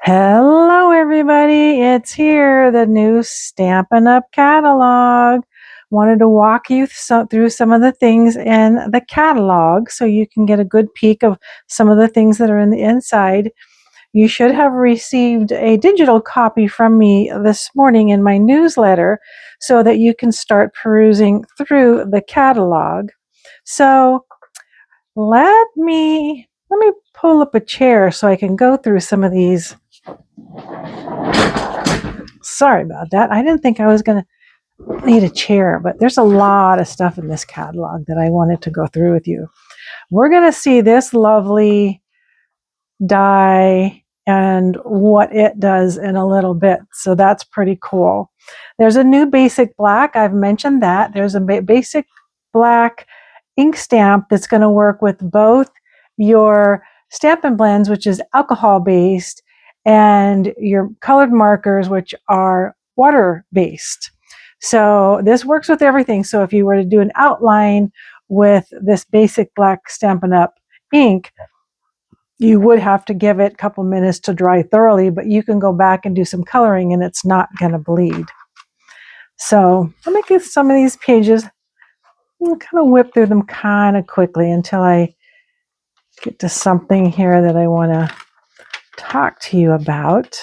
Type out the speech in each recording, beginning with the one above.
Hello, everybody. It's here, the new Stampin' Up catalog. Wanted to walk you through some of the things in the catalog so you can get a good peek of some of the things that are in the inside. You should have received a digital copy from me this morning in my newsletter so that you can start perusing through the catalog. So let me pull up a chair so I can go through some of these. Sorry about that. I didn't think I was going to need a chair, but there's a lot of stuff in this catalog that I wanted to go through with you. We're going to see this lovely die and what it does in a little bit. So that's pretty cool. There's a new basic black. I've mentioned that. There's a basic black ink stamp that's going to work with both your Stampin' Blends, which is alcohol based, and your colored markers, which are water based. So this works with everything. So if you were to do an outline with this basic black Stampin' Up ink, you would have to give it a couple minutes to dry thoroughly, but you can go back and do some coloring and it's not going to bleed. So let me get some of these pages. I'm going to kind of whip through them kind of quickly until I get to something here that I want to talk to you about.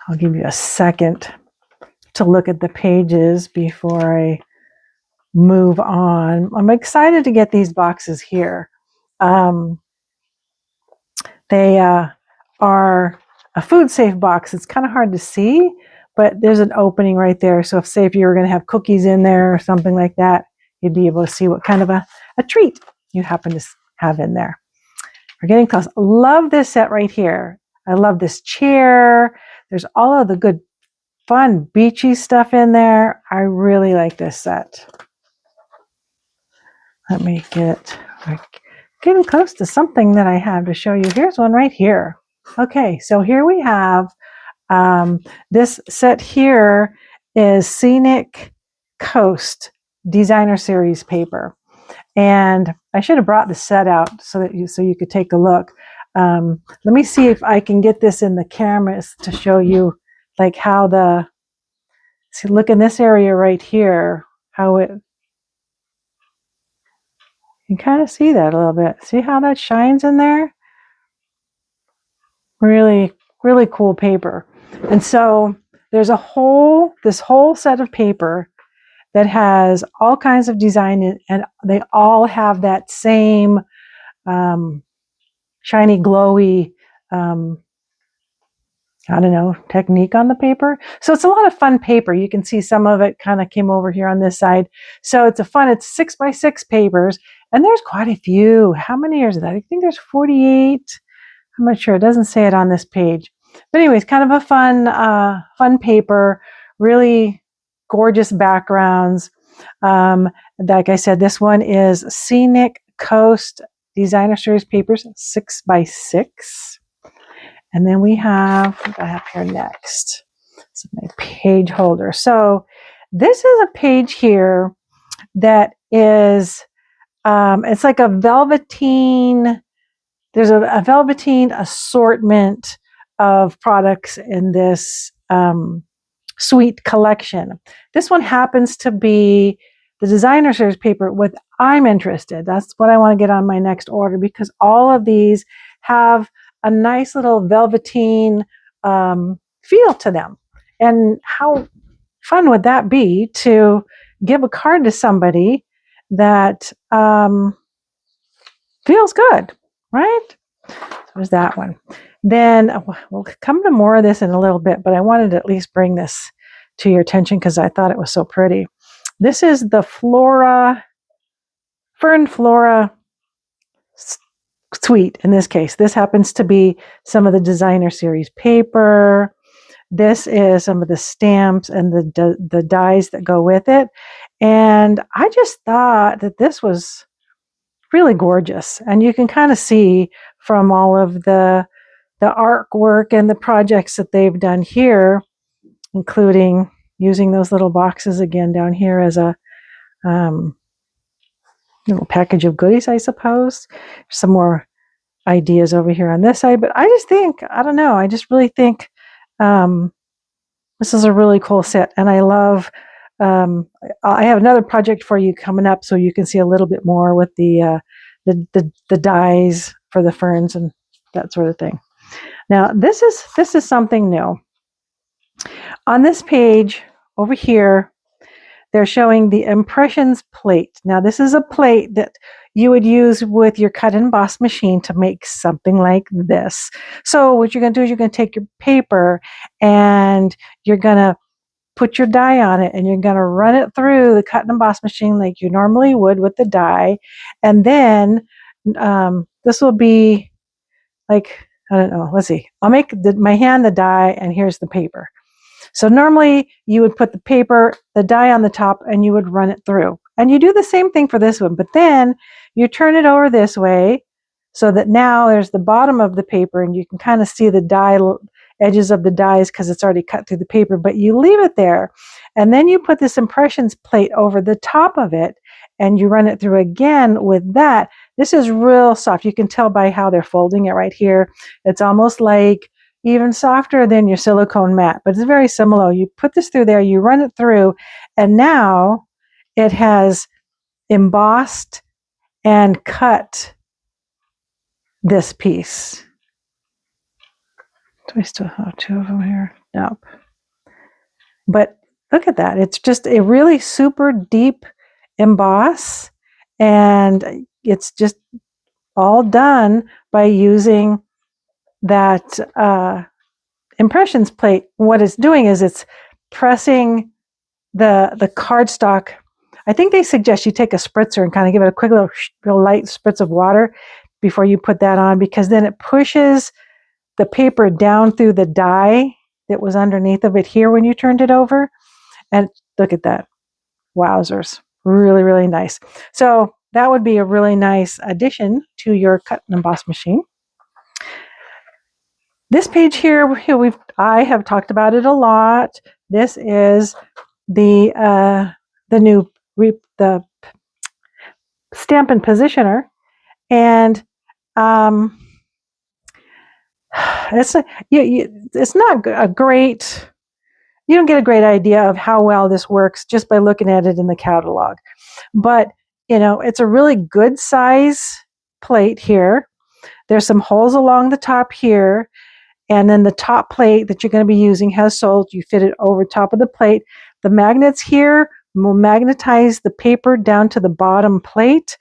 I'll give you a second to look at the pages before I move on. I'm excited to get these boxes here. They are a food safe box. It's kind of hard to see, but there's an opening right there. So if you were going to have cookies in there or something like that, you'd be able to see what kind of a treat you happen to have in there. We're getting close. Love this set right here. I love this chair. There's all of the good, fun, beachy stuff in there. I really like this set. Let me getting close to something that I have to show you. Here's one right here. Okay, so here we have this set here is Scenic Coast Designer Series paper. And I should have brought the set out so you could take a look. Let me see if I can get this in the cameras to show you like how look in this area right here, how you can kind of see that a little bit. See how that shines in there? Really, really cool paper. And so there's this whole set of paper that has all kinds of design and they all have that same shiny, glowy, technique on the paper. So it's a lot of fun paper. You can see some of it kind of came over here on this side. So it's it's 6x6 papers, and there's quite a few. How many is that? I think there's 48. I'm not sure. It doesn't say it on this page. But anyways, kind of a fun paper, really gorgeous backgrounds. Like I said, this one is Scenic Coast Designer Series Papers 6x6. And then we have, what do I have here next? This is my page holder. So this is a page here that is, it's like a velveteen, there's a velveteen assortment of products in this sweet collection. This one happens to be the Designer Series paper with I'm Interested. That's what I want to get on my next order because all of these have a nice little velveteen feel to them. And how fun would that be to give a card to somebody that feels good, right? So there's that one. Then we'll come to more of this in a little bit, but I wanted to at least bring this to your attention because I thought it was so pretty. This is the Fern Flora Suite. In this case, this happens to be some of the Designer Series paper. This is some of the stamps and the dies that go with it. And I just thought that this was really gorgeous. And you can kind of see from all of the artwork and the projects that they've done here, including using those little boxes again down here as a little package of goodies, I suppose. Some more ideas over here on this side. But I just think, I don't know, I just really think this is a really cool set. And I love, I have another project for you coming up so you can see a little bit more with the dies for the ferns and that sort of thing. Now, this is something new. On this page over here, they're showing the impressions plate. Now, this is a plate that you would use with your cut and emboss machine to make something like this. So what you're going to do is you're going to take your paper and you're going to put your die on it and you're going to run it through the cut and emboss machine like you normally would with the die. And then this will be like, I don't know, let's see. I'll make my hand the die and here's the paper. So normally you would put the die on the top and you would run it through. And you do the same thing for this one, but then you turn it over this way so that now there's the bottom of the paper and you can kind of see the die edges of the dies because it's already cut through the paper, but you leave it there. And then you put this impressions plate over the top of it and you run it through again with that. This is real soft. You can tell by how they're folding it right here. It's almost like even softer than your silicone mat, but it's very similar. You put this through there, you run it through, and now it has embossed and cut this piece. Do I still have two of them here? Nope. But look at that. It's just a really super deep emboss, and it's just all done by using that impressions plate. What it's doing is it's pressing the cardstock. I think they suggest you take a spritzer and kind of give it a quick little real light spritz of water before you put that on, because then it pushes the paper down through the die that was underneath of it here when you turned it over. And look at that. Wowzers. Really, really nice. So that would be a really nice addition to your cut and emboss machine. This page here, I have talked about it a lot. This is the Stampin' Positioner, and it's not a great. You don't get a great idea of how well this works just by looking at it in the catalog, but it's a really good size plate here. There's some holes along the top here. And then the top plate that you're going to be using has soles. You fit it over top of the plate. The magnets here will magnetize the paper down to the bottom plate.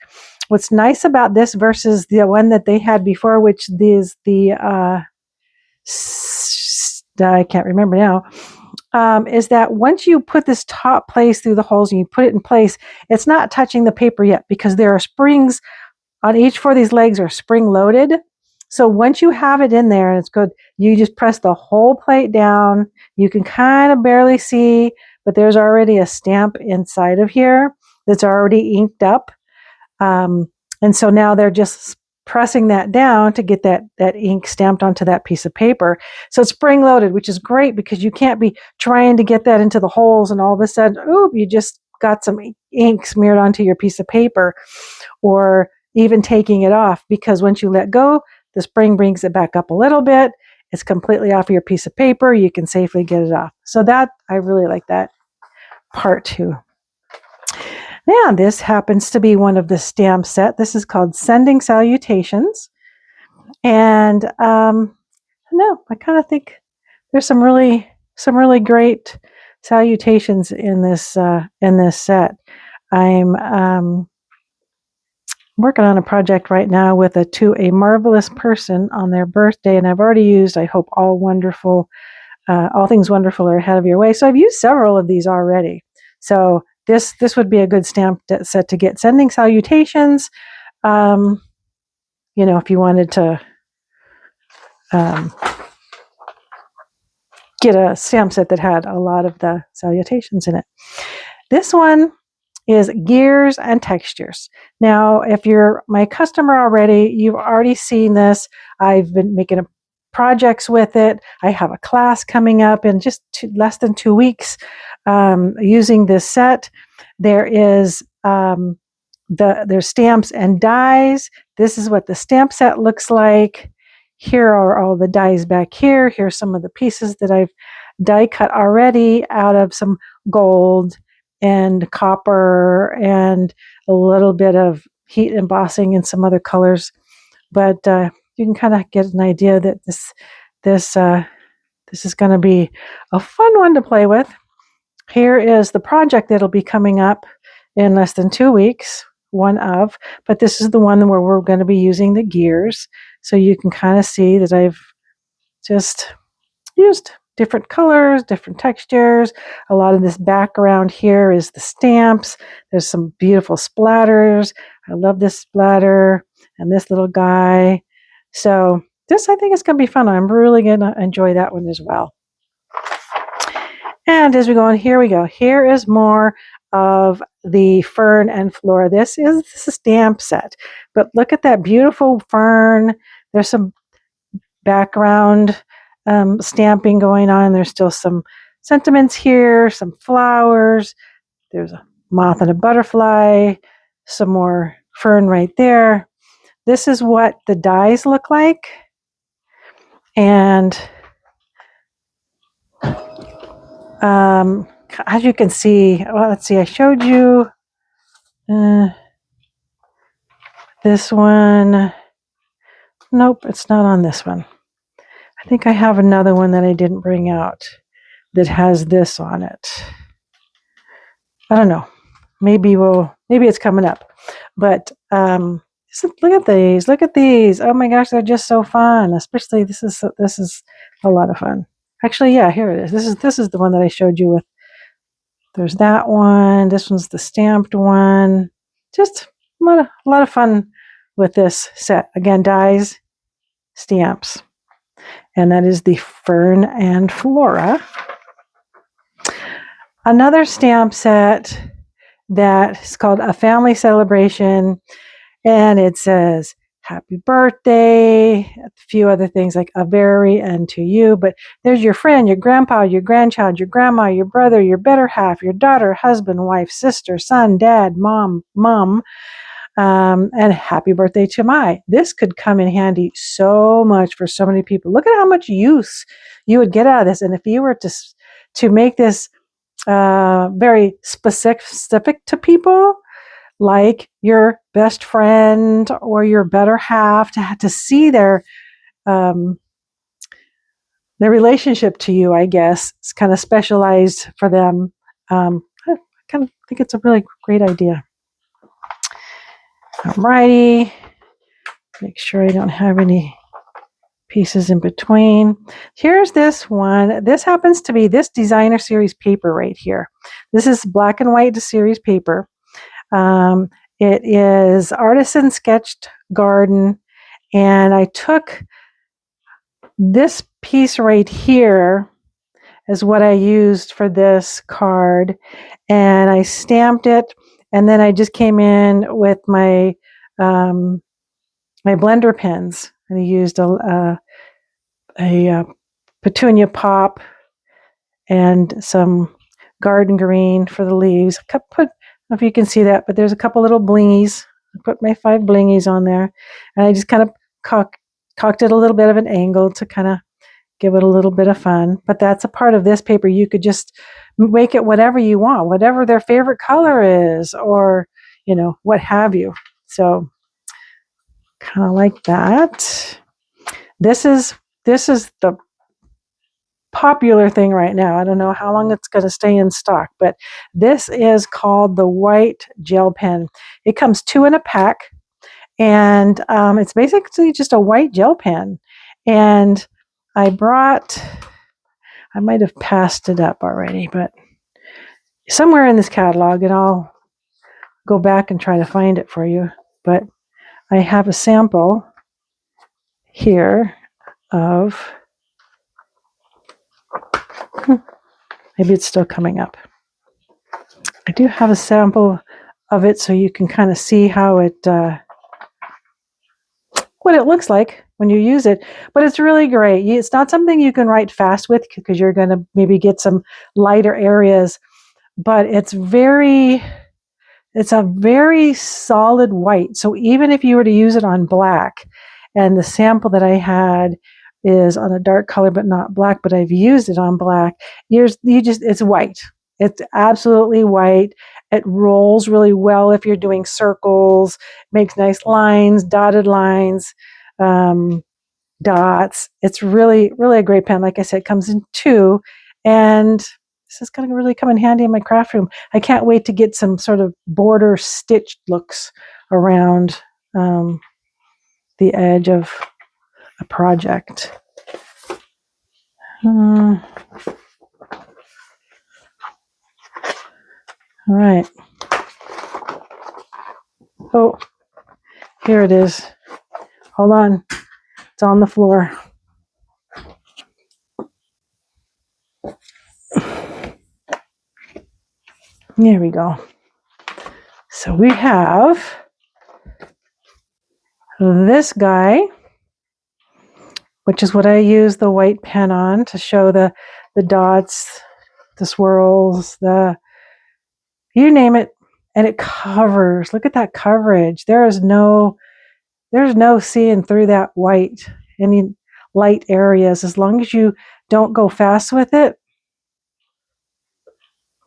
What's nice about this versus the one that they had before, which is I can't remember now, is that once you put this top place through the holes and you put it in place, it's not touching the paper yet because there are springs on each four of these legs are spring loaded. So once you have it in there and it's good, you just press the whole plate down. You can kind of barely see, but there's already a stamp inside of here that's already inked up. And so now they're just pressing that down to get that ink stamped onto that piece of paper. So it's spring loaded, which is great because you can't be trying to get that into the holes and all of a sudden, you just got some ink smeared onto your piece of paper, or even taking it off, because once you let go, the spring brings it back up a little bit. It's completely off your piece of paper. You can safely get it off. So that, I really like that part too. Now, this happens to be one of the stamp set. This is called Sending Salutations. And I kind of think there's some really great salutations in this set. I'm working on a project right now with to a marvelous person on their birthday, and I've already used, I hope all things wonderful are ahead of your way. So I've used several of these already. So this would be a good stamp set to get. Sending Salutations, if you wanted to get a stamp set that had a lot of the salutations in it. This one is Gears and Textures. Now, if you're my customer already, you've already seen this. I've been making projects with it. I have a class coming up in just less than 2 weeks using this set. There is there's stamps and dies. This is what the stamp set looks like. Here are all the dies back here. Here's some of the pieces that I've die cut already out of some gold and copper and a little bit of heat embossing and some other colors. But you can kind of get an idea that this is going to be a fun one to play with. Here is the project that'll be coming up in less than 2 weeks, but this is the one where we're going to be using the gears. So you can kind of see that I've just used different colors, different textures. A lot of this background here is the stamps. There's some beautiful splatters. I love this splatter and this little guy. So this, I think, is going to be fun. I'm really going to enjoy that one as well. And as we go on, here we go. Here is more of the fern and flora. This is the stamp set, but look at that beautiful fern. There's some background stamping going on. There's still some sentiments here, some flowers. There's a moth and a butterfly, some more fern right there. This is what the dies look like. And as you can see, well, let's see, I showed you this one. Nope, it's not on this one. I think I have another one that I didn't bring out that has this on it. I don't know. Maybe it's coming up. But look at these. Look at these. Oh my gosh, they're just so fun. Especially this is a lot of fun. Actually, yeah, here it is. This is the one that I showed you with. There's that one. This one's the stamped one. Just a lot of fun with this set. Again, dies, stamps. And that is the Fern and Flora. Another stamp set that is called A Family Celebration. And it says, happy birthday, a few other things like a very and to you. But there's your friend, your grandpa, your grandchild, your grandma, your brother, your better half, your daughter, husband, wife, sister, son, dad, mom, and happy birthday to Mai. This could come in handy so much for so many people. Look at how much use you would get out of this. And if you were to make this very specific to people, like your best friend or your better half, to see their relationship to you, I guess, it's kind of specialized for them. I kind of think it's a really great idea. Alrighty, make sure I don't have any pieces in between. Here's this one. This happens to be this designer series paper right here. This is black and white series paper. It is Artisan Sketched Garden, and I took this piece right here as what I used for this card, and I stamped it, and then I just came in with my my blender pens, and I used a petunia pop and some garden green for the leaves. I don't know if you can see that, but there's a couple little blingies. I put my 5 blingies on there, and I just kind of cocked it a little bit of an angle to kind of give it a little bit of fun. But that's a part of this paper. You could just make it whatever you want, whatever their favorite color is, or what have you. So kind of like that. This is the popular thing right now. I don't know how long it's going to stay in stock, but this is called the white gel pen. It comes 2 in a pack, and it's basically just a white gel pen. And I might have passed it up already, but somewhere in this catalog, and I'll go back and try to find it for you. But I have a sample here of, maybe it's still coming up. I do have a sample of it so you can kind of see how what it looks like when you use it. But it's really great. It's not something you can write fast with because you're going to maybe get some lighter areas, but it's very It's a very solid white. So even if you were to use it on black, and the sample that I had is on a dark color but not black, but I've used it on black, it's white. It's absolutely white. It rolls really well if you're doing circles, makes nice lines, dotted lines, dots. It's really, really a great pen. Like I said, it comes in two, and this is going to really come in handy in my craft room. I can't wait to get some sort of border stitched looks around the edge of a project. All right. Oh, here it is. Hold on. It's on the floor. There we go. So we have this guy, which is what I use the white pen on to show the dots, the swirls, you name it, and it covers. Look at that coverage. There's no seeing through that white, any light areas, as long as you don't go fast with it.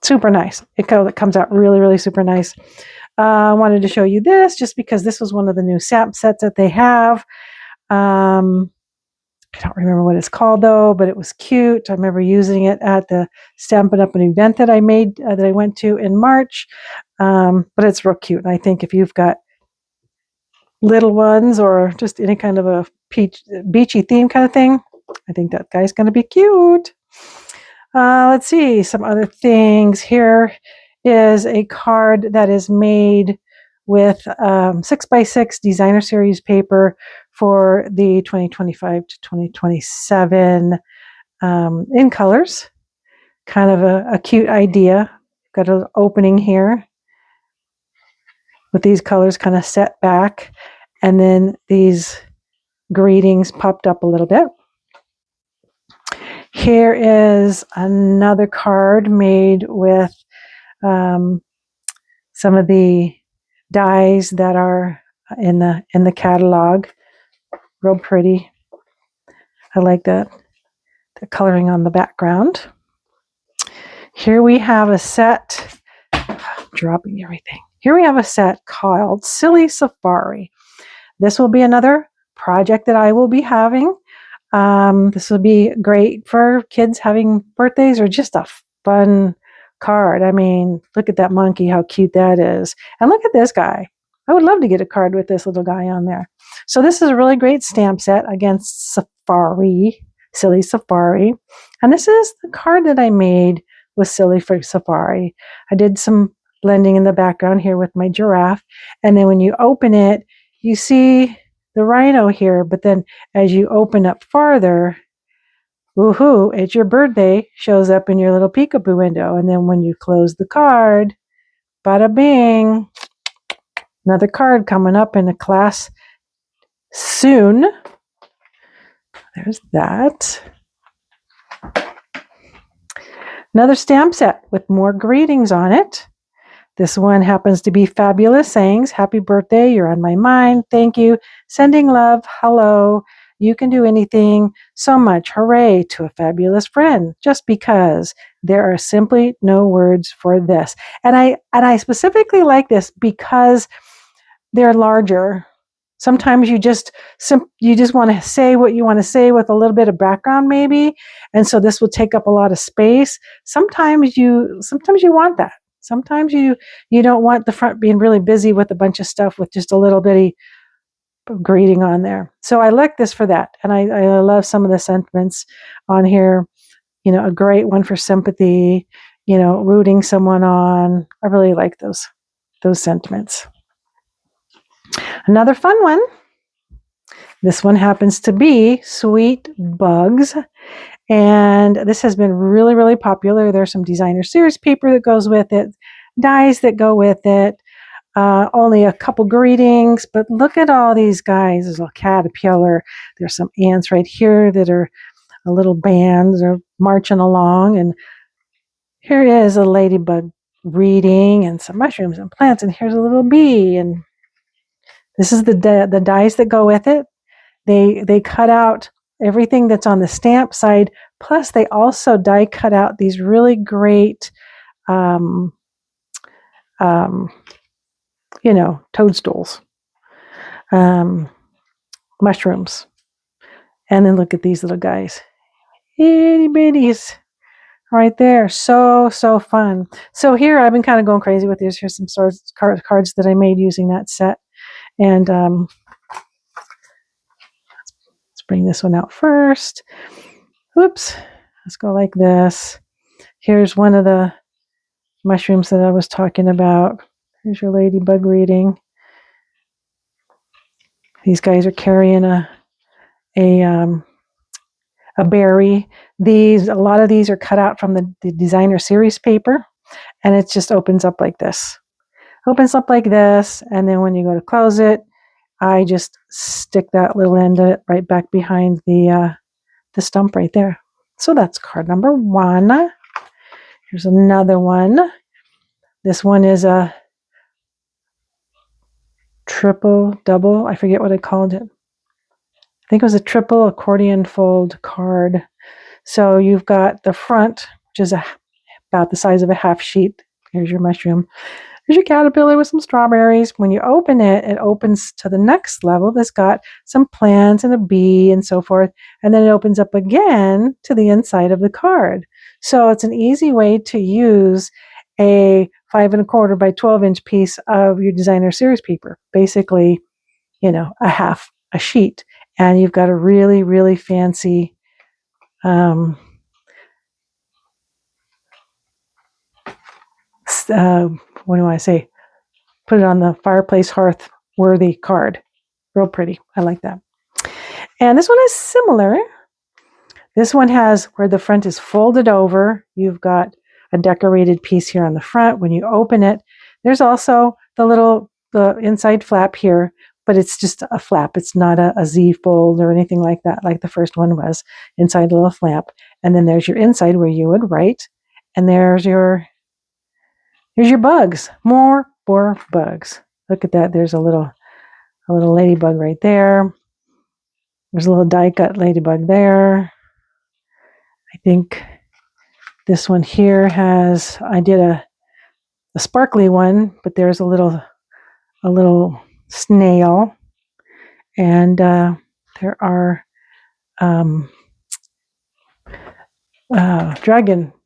Super nice. It comes out really, really super nice. I wanted to show you this just because this was one of the new stamp sets that they have. I don't remember what it's called though, but it was cute. I remember using it at the Stampin' Up! An event that I made that I went to in March. But it's real cute. And I think if you've got little ones or just any kind of a beachy theme kind of thing, I think that guy's going to be cute. Let's see some other things. Here is a card that is made with 6x6 designer series paper for the 2025 to 2027 in colors. Kind of a cute idea. Got an opening here with these colors kind of set back, and then these greetings popped up a little bit. Here is another card made with some of the dies that are in the catalog. Real pretty. I like that. The coloring on the background. Here we have a set. Dropping everything. Here we have a set called Silly Safari. This will be another project that I will be having. This will be great for kids having birthdays or just a fun card. I mean, look at that monkey, how cute that is. And look at this guy. I would love to get a card with this little guy on there. So this is a really great stamp set against Safari, Silly Safari. And this is the card that I made with Silly for Safari. I did some blending in the background here with my giraffe. And then when you open it, you see the rhino here, but then as you open up farther, woohoo, it's your birthday shows up in your little peekaboo window. And then when you close the card, bada bing, another card coming up in a class soon. There's that. Another stamp set with more greetings on it. This one happens to be Fabulous Sayings. Happy birthday. You're on my mind. Thank you. Sending love. Hello. You can do anything. So much. Hooray to a fabulous friend. Just because there are simply no words for this. And I specifically like this because they're larger. Sometimes you just want to say what you want to say with a little bit of background maybe. And so this will take up a lot of space. Sometimes you want that. Sometimes you don't want the front being really busy with a bunch of stuff with just a little bitty greeting on there. So I like this for that. And I love some of the sentiments on here. You know, a great one for sympathy, you know, rooting someone on. I really like those sentiments. Another fun one. This one happens to be Sweet Bugs. And this has been really, really popular. There's some designer series paper that goes with it, dies that go with it, only a couple greetings, but look at all these guys. There's a caterpillar. There's some ants right here that are a little band. They're marching along. And here is a ladybug reading and some mushrooms and plants. And here's a little bee. And this is the dies that go with it. They cut out everything that's on the stamp side. Plus, they also die cut out these really great, toadstools, mushrooms. And then look at these little guys. Itty bitties right there. So fun. So here I've been kind of going crazy with these. Here's some cards that I made using that set. And let's bring this one out first. Oops. Let's go like this. Here's one of the mushrooms that I was talking about. Here's your ladybug reading. These guys are carrying a berry. A lot of these are cut out from the designer series paper, and it just opens up like this. And then when you go to close it, I just stick that little end of it right back behind the stump right there. So that's card number 1. Here's another one. This one is a triple, double. I forget what I called it. I think it was a triple accordion fold card. So you've got the front, which is about the size of a half sheet. Here's your mushroom. There's your caterpillar with some strawberries. When you open it, it opens to the next level that's got some plants and a bee and so forth. And then it opens up again to the inside of the card. So it's an easy way to use a 5 1/4 by 12-inch piece of your designer series paper. Basically, a half a sheet. And you've got a really, really fancy what do I say? Put it on the fireplace hearth worthy card. Real pretty. I like that. And this one is similar. This one has where the front is folded over. You've got a decorated piece here on the front. When you open it, there's also the inside flap here, but it's just a flap. It's not a Z fold or anything like that, like the first one was. Inside a little flap. And then there's your inside where you would write. And here's your bugs. More bugs. Look at that. There's a little ladybug right there. There's a little die cut ladybug there. I think this one here I did a sparkly one, but there's a little snail, and there are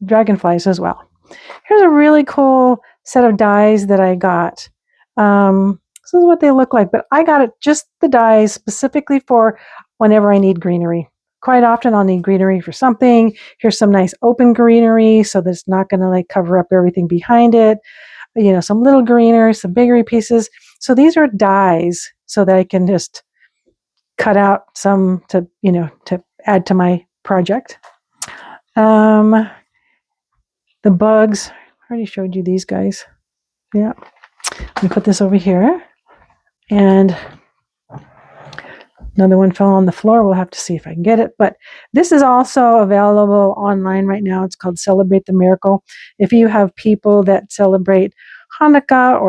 dragonflies as well. Here's a really cool set of dies that I got. This is what they look like, but I got just the dies specifically for whenever I need greenery. Quite often I'll need greenery for something. Here's some nice open greenery so that it's not going to cover up everything behind it. Some little greenery, some bigger pieces. So these are dies so that I can just cut out some to add to my project. The bugs, I already showed you these guys. Yeah. Let me put this over here. And another one fell on the floor. We'll have to see if I can get it. But this is also available online right now. It's called Celebrate the Miracle. If you have people that celebrate Hanukkah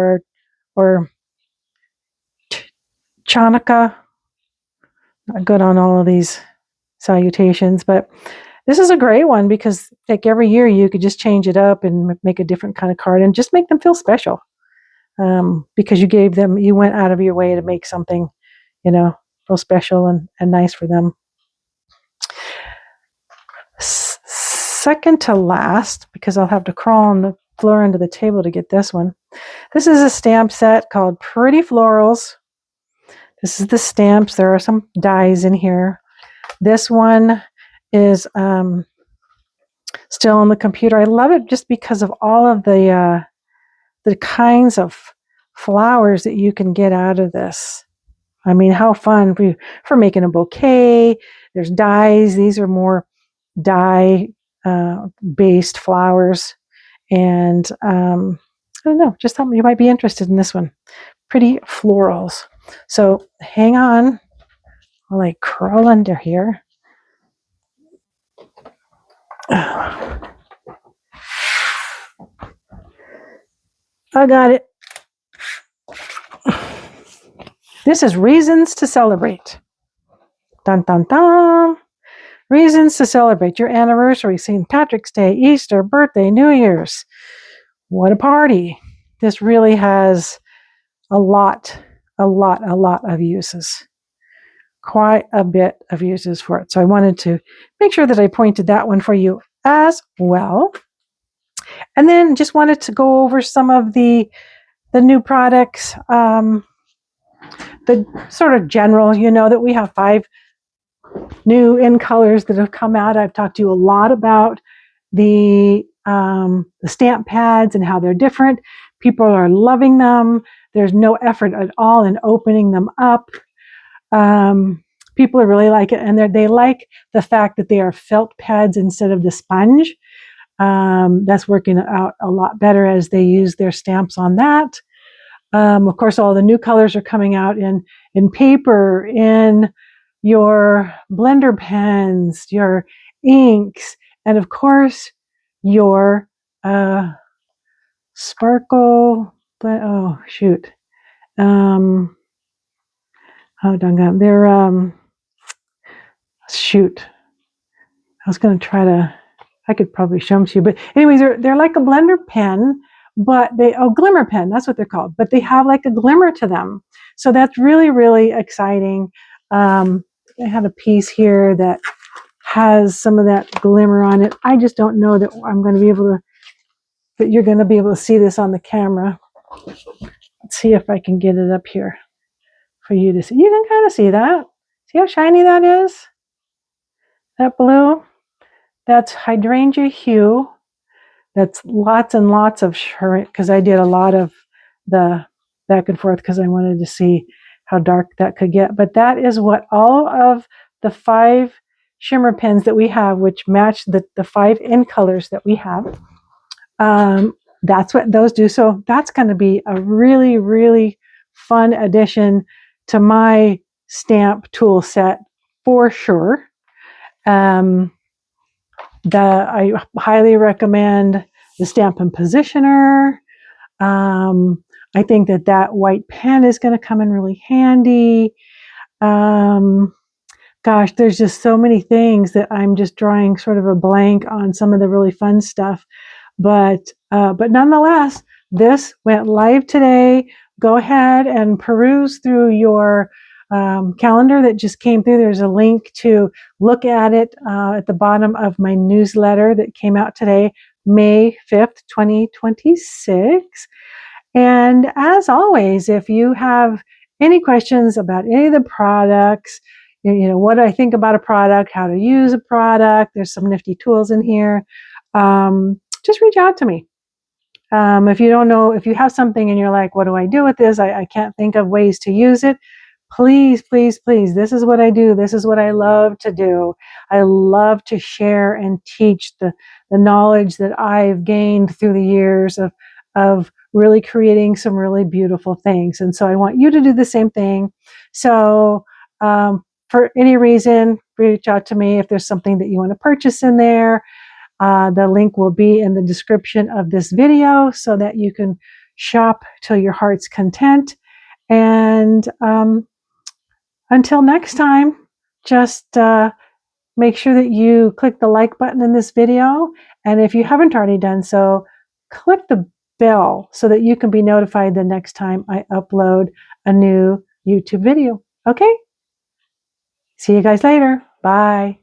or Chanukah, not good on all of these salutations, but this is a great one because every year you could just change it up and make a different kind of card and just make them feel special. Because you went out of your way to make something, feel special and nice for them. Second to last, because I'll have to crawl on the floor under the table to get this one. This is a stamp set called Pretty Florals. This is the stamps. There are some dies in here. This one is still on the computer. I love it just because of all of the kinds of flowers that you can get out of this. I mean, how fun for making a bouquet. There's dies. These are more dye based flowers. And I don't know, just thought you might be interested in this one. Pretty Florals. So hang on while I crawl under here. I got it. This is Reasons to Celebrate. Dun, dun, dun. Reasons to celebrate your anniversary, St. Patrick's Day, Easter, birthday, New Year's. What a party. This really has a lot of uses. Quite a bit of uses for it. So I wanted to make sure that I pointed that one for you as well. And then just wanted to go over some of the new products, the sort of general, that we have 5 new in colors that have come out. I've talked to you a lot about the stamp pads and how they're different. People are loving them. There's no effort at all in opening them up. People really like it, and they like the fact that they are felt pads instead of the sponge. That's working out a lot better as they use their stamps on that. Of course, all the new colors are coming out in paper, in your blender pens, your inks, and of course, your sparkle. Oh, shoot. Oh, doggone. They're, shoot. I was going to try to, I could probably show them to you. But anyways, they're like a blender pen, but glimmer pen, that's what they're called. But they have like a glimmer to them. So that's really, really exciting. I had a piece here that has some of that glimmer on it. I just don't know that I'm going to be able to, that you're going to be able to see this on the camera. Let's see if I can get it up here for you to see. You can kind of see that. See how shiny that is? That blue? That's hydrangea hue. That's lots and lots of shimmer, because I did a lot of the back and forth because I wanted to see how dark that could get. But that is what all of the 5 shimmer pens that we have, which match the 5 in colors that we have. That's what those do. So that's going to be a really, really fun addition to my stamp tool set for sure. I highly recommend the Stampin' Positioner. I think that white pen is going to come in really handy. Gosh, there's just so many things that I'm just drawing sort of a blank on some of the really fun stuff. But nonetheless, this went live today. Go ahead and peruse through your calendar that just came through. There's a link to look at it at the bottom of my newsletter that came out today, May 5th, 2026. And as always, if you have any questions about any of the products, what I think about a product, how to use a product, there's some nifty tools in here. Just reach out to me. If you don't know, if you have something and you're like, what do I do with this? I can't think of ways to use it. Please, please, please. This is what I do. This is what I love to do. I love to share and teach the knowledge that I've gained through the years of really creating some really beautiful things. And so I want you to do the same thing. So for any reason, reach out to me if there's something that you want to purchase in there. The link will be in the description of this video so that you can shop till your heart's content. And until next time, just make sure that you click the like button in this video. And if you haven't already done so, click the bell so that you can be notified the next time I upload a new YouTube video. Okay? See you guys later. Bye.